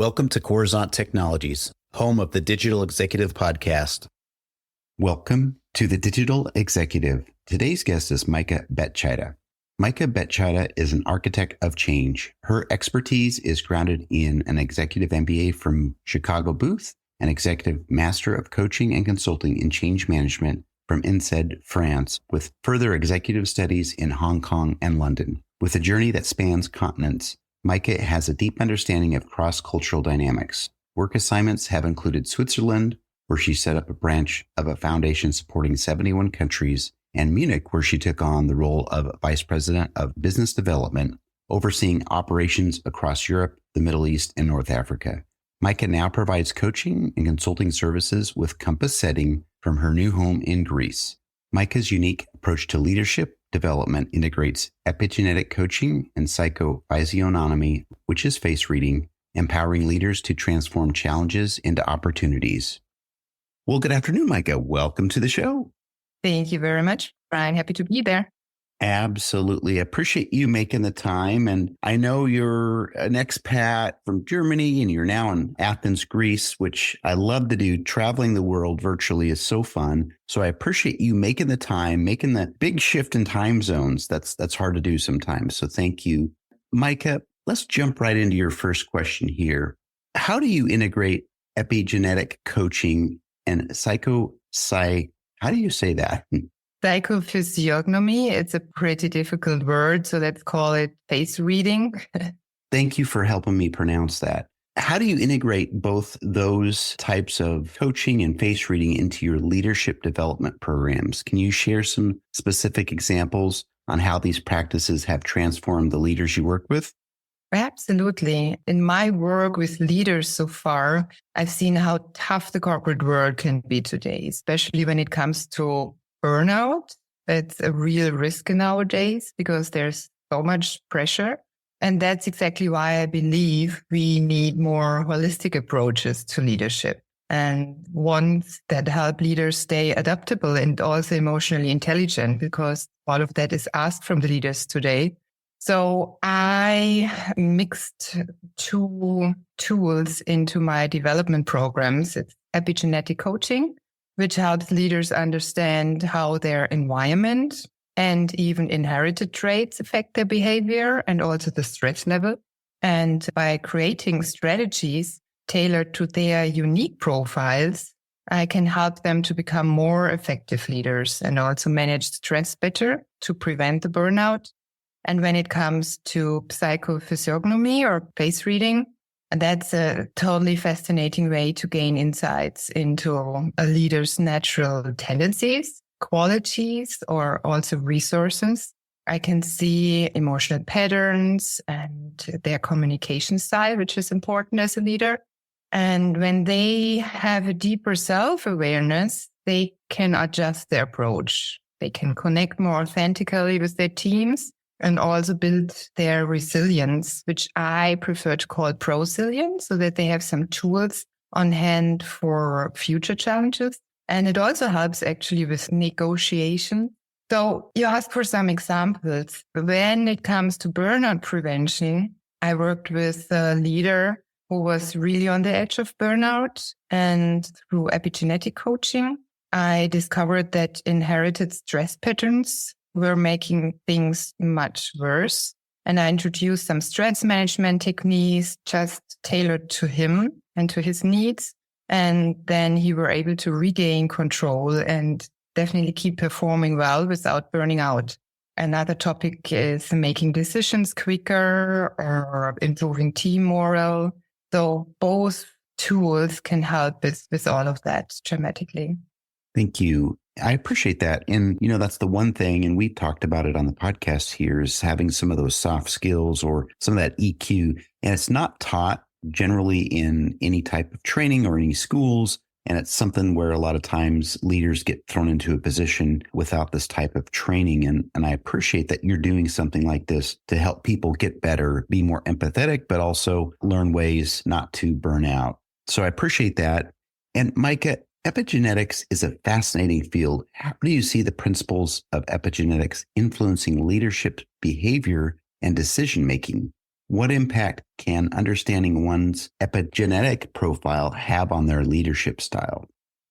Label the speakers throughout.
Speaker 1: Welcome to Coruzant Technologies, home of the Digital Executive Podcast.
Speaker 2: Welcome to the Digital Executive. Today's guest is Micah Betchida. Micah Betchida is an architect of change. Her expertise is grounded in an executive MBA from Chicago Booth, an executive master of coaching and consulting in change management from INSEAD, France, with further executive studies in Hong Kong and London. With a journey that spans continents, Micah has a deep understanding of cross-cultural dynamics. Work assignments have included Switzerland, where she set up a branch of a foundation supporting 71 countries, and Munich, where she took on the role of Vice President of Business Development, overseeing operations across Europe, the Middle East, and North Africa. Micah now provides coaching and consulting services with Compass Setting from her new home in Greece. Micah's unique approach to leadership development integrates epigenetic coaching and psychophysiognomy, which is face reading, empowering leaders to transform challenges into opportunities. Well, good afternoon, Micah. Welcome to the show.
Speaker 3: Thank you very much, Brian. Happy to be there.
Speaker 2: Absolutely. Appreciate you making the time. And I know you're an expat from Germany and you're now in Athens, Greece, which I love to do. Traveling the world virtually is so fun. So I appreciate you making the time, making the big shift in time zones. That's hard to do sometimes. So thank you. Micah, let's jump right into your first question here. How do you integrate epigenetic coaching and how do you say that?
Speaker 3: Psychophysiognomy, it's a pretty difficult word, so let's call it face reading.
Speaker 2: Thank you for helping me pronounce that. How do you integrate both those types of coaching and face reading into your leadership development programs? Can you share some specific examples on how these practices have transformed the leaders you work with?
Speaker 3: Absolutely. In my work with leaders so far, I've seen how tough the corporate world can be today, especially when it comes to burnout. It's a real risk nowadays because there's so much pressure. And that's exactly why I believe we need more holistic approaches to leadership and ones that help leaders stay adaptable and also emotionally intelligent, because all of that is asked from the leaders today. So I mixed two tools into my development programs. It's epigenetic coaching, which helps leaders understand how their environment and even inherited traits affect their behavior and also the stress level. And by creating strategies tailored to their unique profiles, I can help them to become more effective leaders and also manage stress better to prevent the burnout. And when it comes to psychophysiognomy or face reading, and that's a totally fascinating way to gain insights into a leader's natural tendencies, qualities, or also resources. I can see emotional patterns and their communication style, which is important as a leader. And when they have a deeper self-awareness, they can adjust their approach. They can connect more authentically with their teams and also build their resilience, which I prefer to call prosilience, so that they have some tools on hand for future challenges. And it also helps actually with negotiation. So you asked for some examples. When it comes to burnout prevention, I worked with a leader who was really on the edge of burnout. And through epigenetic coaching, I discovered that inherited stress patterns were making things much worse. And I introduced some stress management techniques just tailored to him and to his needs. And then he were able to regain control and definitely keep performing well without burning out. Another topic is making decisions quicker or improving team morale. So both tools can help with all of that dramatically.
Speaker 2: Thank you. I appreciate that. And, that's the one thing, and we've talked about it on the podcast here, is having some of those soft skills or some of that EQ. And it's not taught generally in any type of training or any schools. And it's something where a lot of times leaders get thrown into a position without this type of training. And I appreciate that you're doing something like this to help people get better, be more empathetic, but also learn ways not to burn out. So I appreciate that. And Micah, epigenetics is a fascinating field. How do you see the principles of epigenetics influencing leadership behavior and decision-making? What impact can understanding one's epigenetic profile have on their leadership style?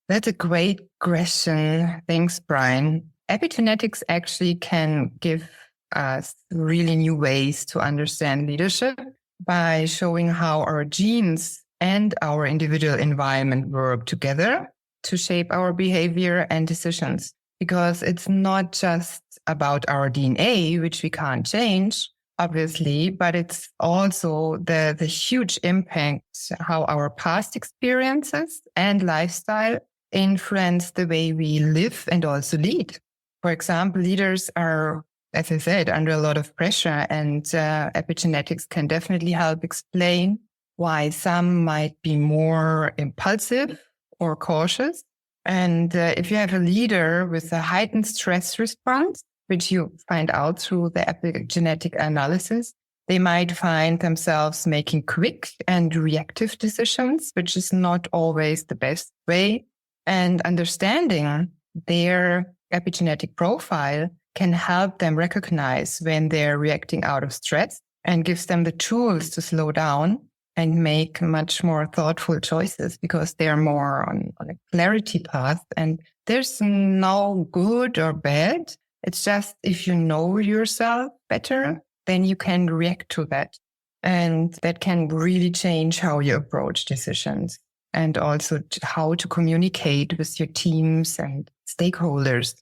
Speaker 3: That's a great question. Thanks, Brian. Epigenetics actually can give us really new ways to understand leadership by showing how our genes and our individual environment work together to shape our behavior and decisions. Because it's not just about our DNA, which we can't change, obviously, but it's also the huge impact how our past experiences and lifestyle influence the way we live and also lead. For example, leaders are, as I said, under a lot of pressure, and epigenetics can definitely help explain why some might be more impulsive or cautious. And if you have a leader with a heightened stress response, which you find out through the epigenetic analysis, they might find themselves making quick and reactive decisions, which is not always the best way. And understanding their epigenetic profile can help them recognize when they're reacting out of stress and gives them the tools to slow down and make much more thoughtful choices because they're more on a clarity path. And there's no good or bad. It's just if you know yourself better, then you can react to that. And that can really change how you approach decisions and also how to communicate with your teams and stakeholders.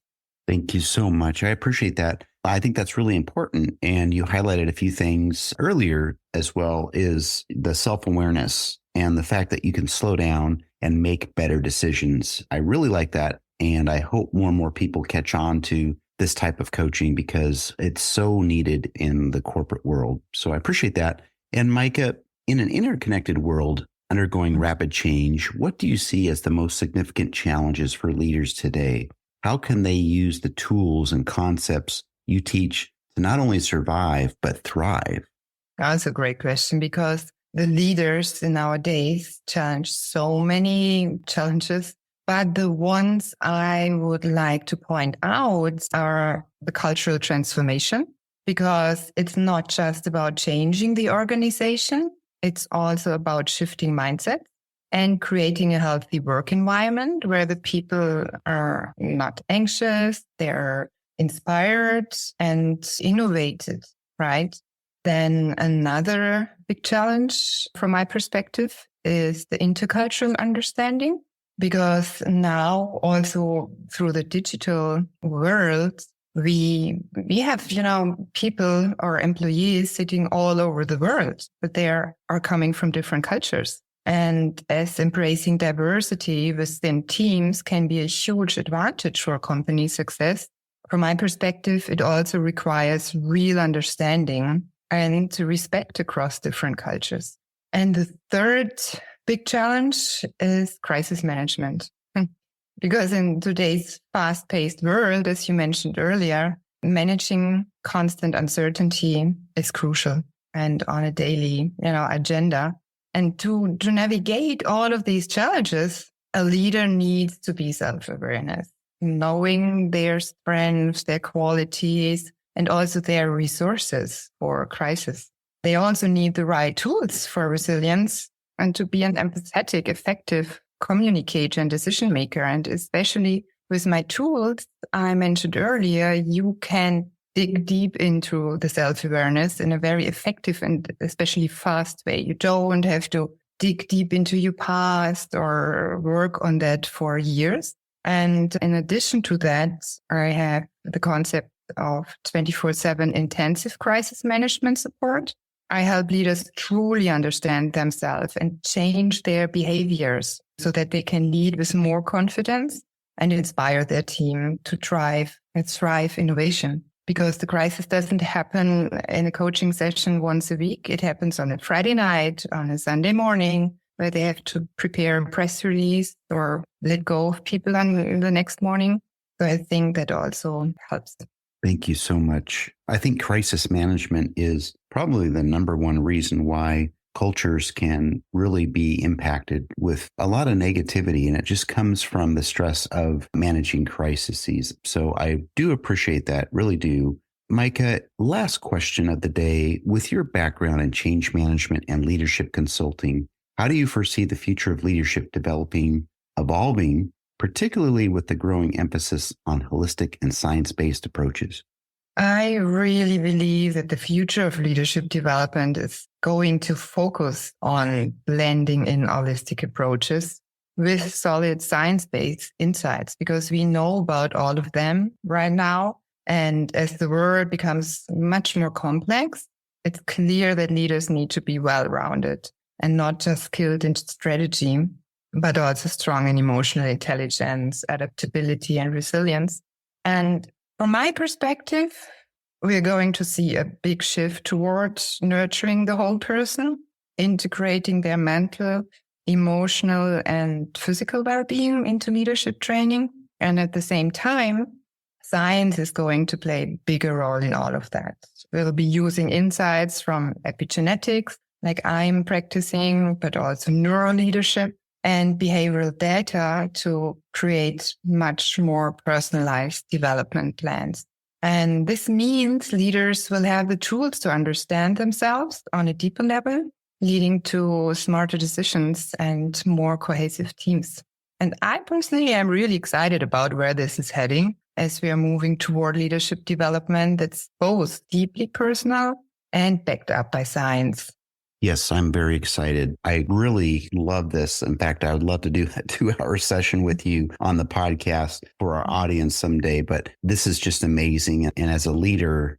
Speaker 2: Thank you so much. I appreciate that. I think that's really important. And you highlighted a few things earlier as well, is the self-awareness and the fact that you can slow down and make better decisions. I really like that. And I hope more and more people catch on to this type of coaching because it's so needed in the corporate world. So I appreciate that. And Micah, in an interconnected world undergoing rapid change, what do you see as the most significant challenges for leaders today? How can they use the tools and concepts you teach to not only survive, but thrive?
Speaker 3: That's a great question because the leaders nowadays challenge so many challenges, but the ones I would like to point out are the cultural transformation, because it's not just about changing the organization. It's also about shifting mindset and creating a healthy work environment where the people are not anxious, they're inspired and innovative, right? Then another big challenge from my perspective is the intercultural understanding, because now also through the digital world, we have, people or employees sitting all over the world, but they are coming from different cultures. And as embracing diversity within teams can be a huge advantage for company success, from my perspective, it also requires real understanding and to respect across different cultures. And the third big challenge is crisis management. Because in today's fast-paced world, as you mentioned earlier, managing constant uncertainty is crucial and on a daily, agenda. And to navigate all of these challenges, a leader needs to be self-awareness, knowing their strengths, their qualities, and also their resources for crisis. They also need the right tools for resilience and to be an empathetic, effective communicator and decision maker. And especially with my tools I mentioned earlier, you can dig deep into the self-awareness in a very effective and especially fast way. You don't have to dig deep into your past or work on that for years. And in addition to that, I have the concept of 24/7 intensive crisis management support. I help leaders truly understand themselves and change their behaviors so that they can lead with more confidence and inspire their team to thrive innovation. Because the crisis doesn't happen in a coaching session once a week. It happens on a Friday night, on a Sunday morning, where they have to prepare a press release or let go of people on the next morning. So I think that also helps.
Speaker 2: Thank you so much. I think crisis management is probably the number one reason why cultures can really be impacted with a lot of negativity, and it just comes from the stress of managing crises. So I do appreciate that, really do. Micah, last question of the day. With your background in change management and leadership consulting, how do you foresee the future of leadership evolving, particularly with the growing emphasis on holistic and science-based approaches?
Speaker 3: I really believe that the future of leadership development is going to focus on blending in holistic approaches with solid science-based insights, because we know about all of them right now. And as the world becomes much more complex, it's clear that leaders need to be well-rounded and not just skilled in strategy, but also strong in emotional intelligence, adaptability, and resilience. And from my perspective, we're going to see a big shift towards nurturing the whole person, integrating their mental, emotional, and physical well-being into leadership training. And at the same time, science is going to play a bigger role in all of that. We'll be using insights from epigenetics, like I'm practicing, but also neural leadership and behavioral data to create much more personalized development plans. And this means leaders will have the tools to understand themselves on a deeper level, leading to smarter decisions and more cohesive teams. And I personally am really excited about where this is heading, as we are moving toward leadership development that's both deeply personal and backed up by science.
Speaker 2: Yes, I'm very excited. I really love this. In fact, I would love to do a 2-hour session with you on the podcast for our audience someday, but this is just amazing. And as a leader,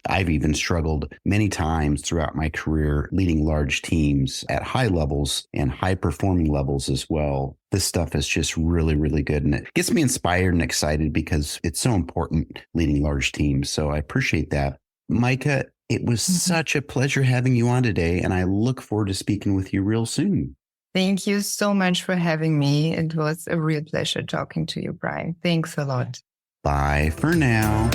Speaker 2: I've even struggled many times throughout my career leading large teams at high levels and high performing levels as well. This stuff is just really, really good. And it gets me inspired and excited because it's so important leading large teams. So I appreciate that. Micah, it was such a pleasure having you on today, and I look forward to speaking with you real soon.
Speaker 3: Thank you so much for having me. It was a real pleasure talking to you, Brian. Thanks a lot.
Speaker 2: Bye for now.